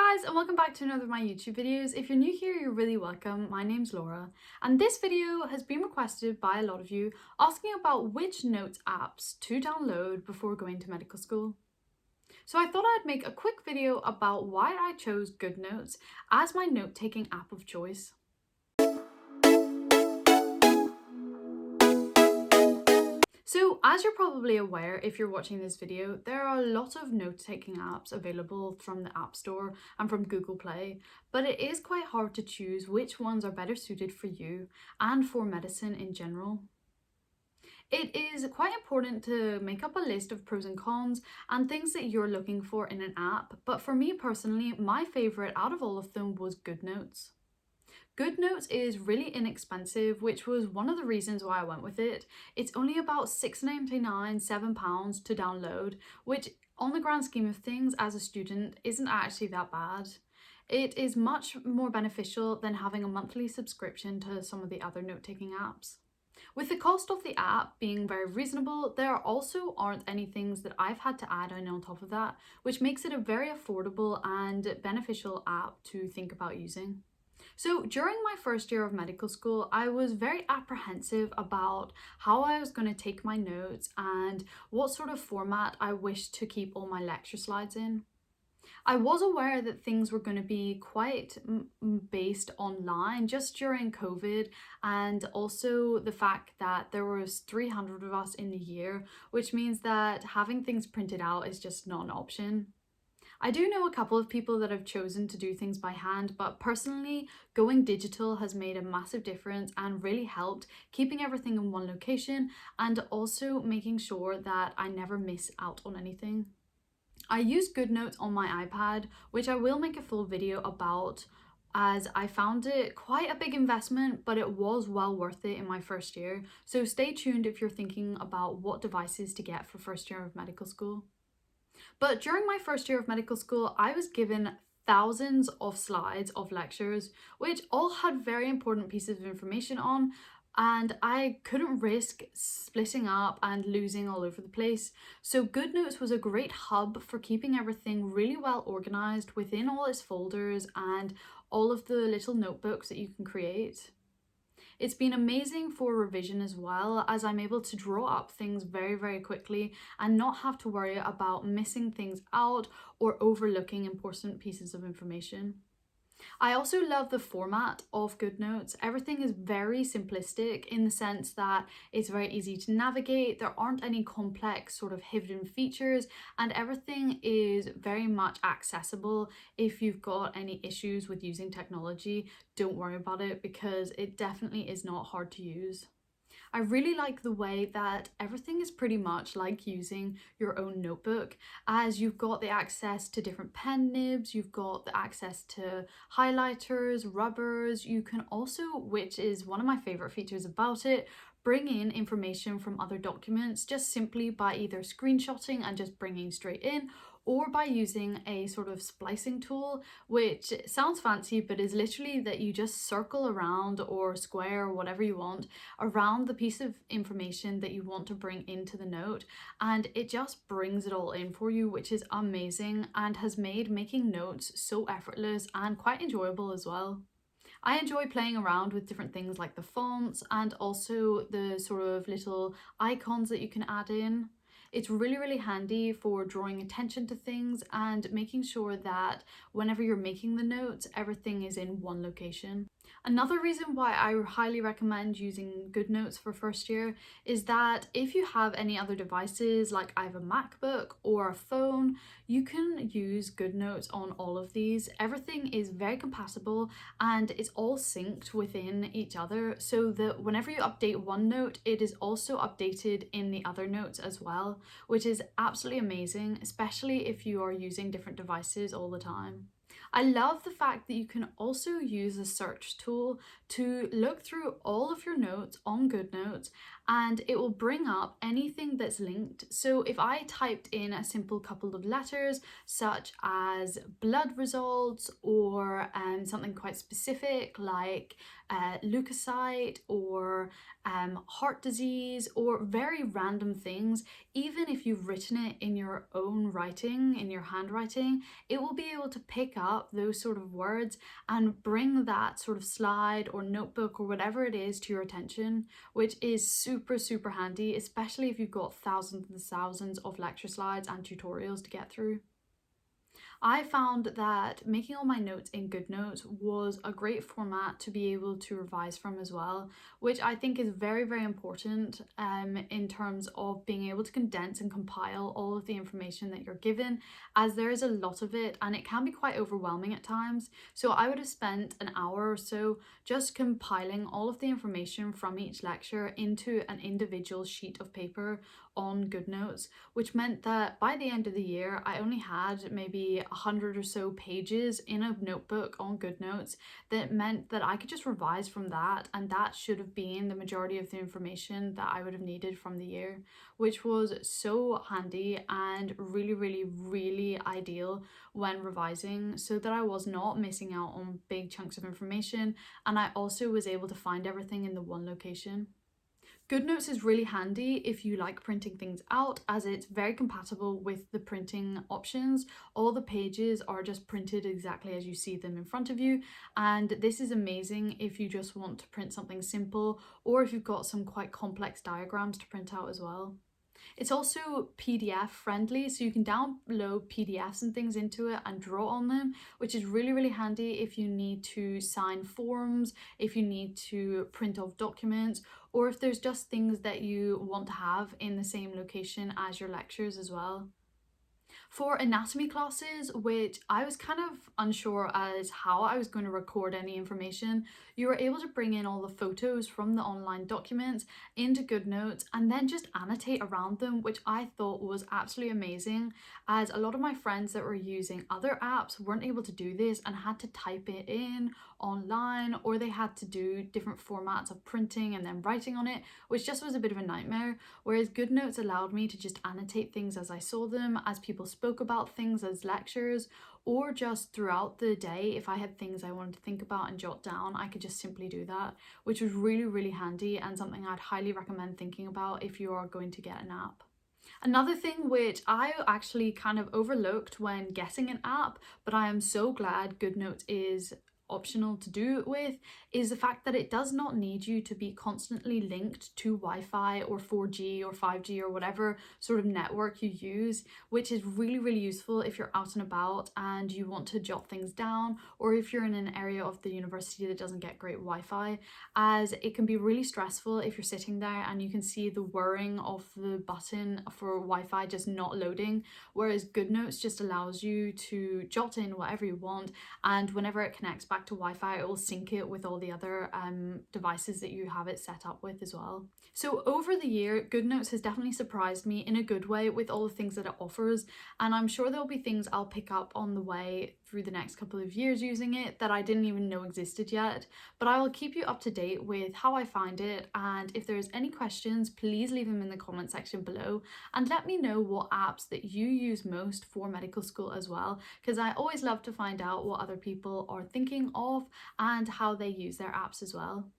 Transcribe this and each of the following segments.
Hey guys, and welcome back to another of my YouTube videos. If you're new here, you're really welcome. My name's Laura, and this video has been requested by a lot of you asking about which notes apps to download before going to medical school. So I thought I'd make a quick video about why I chose GoodNotes as my note-taking app of choice. So, as you're probably aware if you're watching this video, there are a lot of note-taking apps available from the App Store and from Google Play, but it is quite hard to choose which ones are better suited for you and for medicine in general. It is quite important to make up a list of pros and cons and things that you're looking for in an app, but for me personally, my favourite out of all of them was GoodNotes. GoodNotes is really inexpensive, which was one of the reasons why I went with it. It's only about £6.99, £7 to download, which on the grand scheme of things as a student isn't actually that bad. It is much more beneficial than having a monthly subscription to some of the other note-taking apps. With the cost of the app being very reasonable, there also aren't any things that I've had to add on top of that, which makes it a very affordable and beneficial app to think about using. So during my first year of medical school, I was very apprehensive about how I was going to take my notes and what sort of format I wished to keep all my lecture slides in. I was aware that things were going to be quite based online just during COVID, and also the fact that there was 300 of us in the year, which means that having things printed out is just not an option. I do know a couple of people that have chosen to do things by hand, but personally, going digital has made a massive difference and really helped keeping everything in one location and also making sure that I never miss out on anything. I use GoodNotes on my iPad, which I will make a full video about, as I found it quite a big investment, but it was well worth it in my first year. So stay tuned if you're thinking about what devices to get for first year of medical school. But during my first year of medical school, I was given thousands of slides of lectures, which all had very important pieces of information on, and I couldn't risk splitting up and losing all over the place. So GoodNotes was a great hub for keeping everything really well organized within all its folders and all of the little notebooks that you can create. It's been amazing for revision as well, as I'm able to draw up things very quickly and not have to worry about missing things out or overlooking important pieces of information. I also love the format of GoodNotes. Everything is very simplistic in the sense that it's very easy to navigate, there aren't any complex sort of hidden features, and everything is very much accessible. If you've got any issues with using technology, don't worry about it because it definitely is not hard to use. I really like the way that everything is pretty much like using your own notebook, as you've got the access to different pen nibs, you've got the access to highlighters, rubbers. You can also, which is one of my favorite features about it, bring in information from other documents just simply by either screenshotting and just bringing straight in, or by using a sort of splicing tool, which sounds fancy but is literally that you just circle around or square or whatever you want around the piece of information that you want to bring into the note, and it just brings it all in for you, which is amazing and has made making notes so effortless and quite enjoyable as well. I enjoy playing around with different things like the fonts and also the sort of little icons that you can add in. It's really handy for drawing attention to things and making sure that whenever you're making the notes, everything is in one location. Another reason why I highly recommend using GoodNotes for first year is that if you have any other devices, like I have a MacBook or a phone, you can use GoodNotes on all of these. Everything is very compatible and it's all synced within each other, so that whenever you update one note, it is also updated in the other notes as well, which is absolutely amazing, especially if you are using different devices all the time. I love the fact that you can also use the search tool to look through all of your notes on GoodNotes, and it will bring up anything that's linked. So if I typed in a simple couple of letters such as blood results or something quite specific like leukocyte or heart disease or very random things, even if you've written it in your own writing, in your handwriting, it will be able to pick up up those sort of words and bring that sort of slide or notebook or whatever it is to your attention, which is super, super handy, especially if you've got thousands and thousands of lecture slides and tutorials to get through. I found that making all my notes in GoodNotes was a great format to be able to revise from as well, which I think is very, very important in terms of being able to condense and compile all of the information that you're given, as there is a lot of it and it can be quite overwhelming at times. So I would have spent an hour or so just compiling all of the information from each lecture into an individual sheet of paper on GoodNotes, which meant that by the end of the year, I only had maybe 100 or so pages in a notebook on GoodNotes. That meant that I could just revise from that, and that should have been the majority of the information that I would have needed from the year, which was so handy and really, really, really ideal when revising, so that I was not missing out on big chunks of information, and I also was able to find everything in the one location. GoodNotes is really handy if you like printing things out, as it's very compatible with the printing options. All the pages are just printed exactly as you see them in front of you, and this is amazing if you just want to print something simple or if you've got some quite complex diagrams to print out as well. It's also PDF friendly, so you can download PDFs and things into it and draw on them, which is really, really handy if you need to sign forms, if you need to print off documents, or if there's just things that you want to have in the same location as your lectures as well. For anatomy classes, which I was kind of unsure as how I was going to record any information, you were able to bring in all the photos from the online documents into GoodNotes and then just annotate around them, which I thought was absolutely amazing, as a lot of my friends that were using other apps weren't able to do this and had to type it in online, or they had to do different formats of printing and then writing on it, which just was a bit of a nightmare. Whereas GoodNotes allowed me to just annotate things as I saw them, as people spoke about things as lectures, or just throughout the day. If I had things I wanted to think about and jot down, I could just simply do that, which was really, really handy and something I'd highly recommend thinking about if you are going to get an app. Another thing which I actually kind of overlooked when getting an app, but I am so glad GoodNotes is optional to do it with, is the fact that it does not need you to be constantly linked to Wi-Fi or 4G or 5G or whatever sort of network you use, which is really, really useful if you're out and about and you want to jot things down, or if you're in an area of the university that doesn't get great Wi-Fi, as it can be really stressful if you're sitting there and you can see the whirring of the button for Wi-Fi just not loading, whereas GoodNotes just allows you to jot in whatever you want, and whenever it connects back to Wi-Fi, it will sync it with all the other devices that you have it set up with as well. So over the year, GoodNotes has definitely surprised me in a good way with all the things that it offers, and I'm sure there'll be things I'll pick up on the way through the next couple of years using it that I didn't even know existed yet, but I will keep you up to date with how I find it, and if there's any questions, please leave them in the comment section below and let me know what apps that you use most for medical school as well, because I always love to find out what other people are thinking of and how they use their apps as well.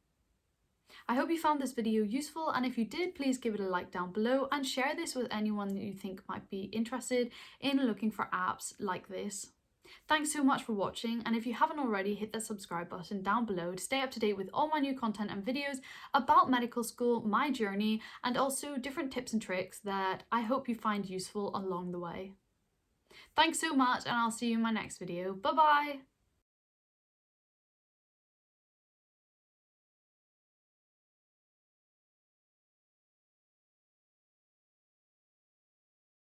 I hope you found this video useful, and if you did, please give it a like down below and share this with anyone that you think might be interested in looking for apps like this. Thanks so much for watching, and if you haven't already, hit that subscribe button down below to stay up to date with all my new content and videos about medical school, my journey, and also different tips and tricks that I hope you find useful along the way. Thanks so much, and I'll see you in my next video. Bye bye!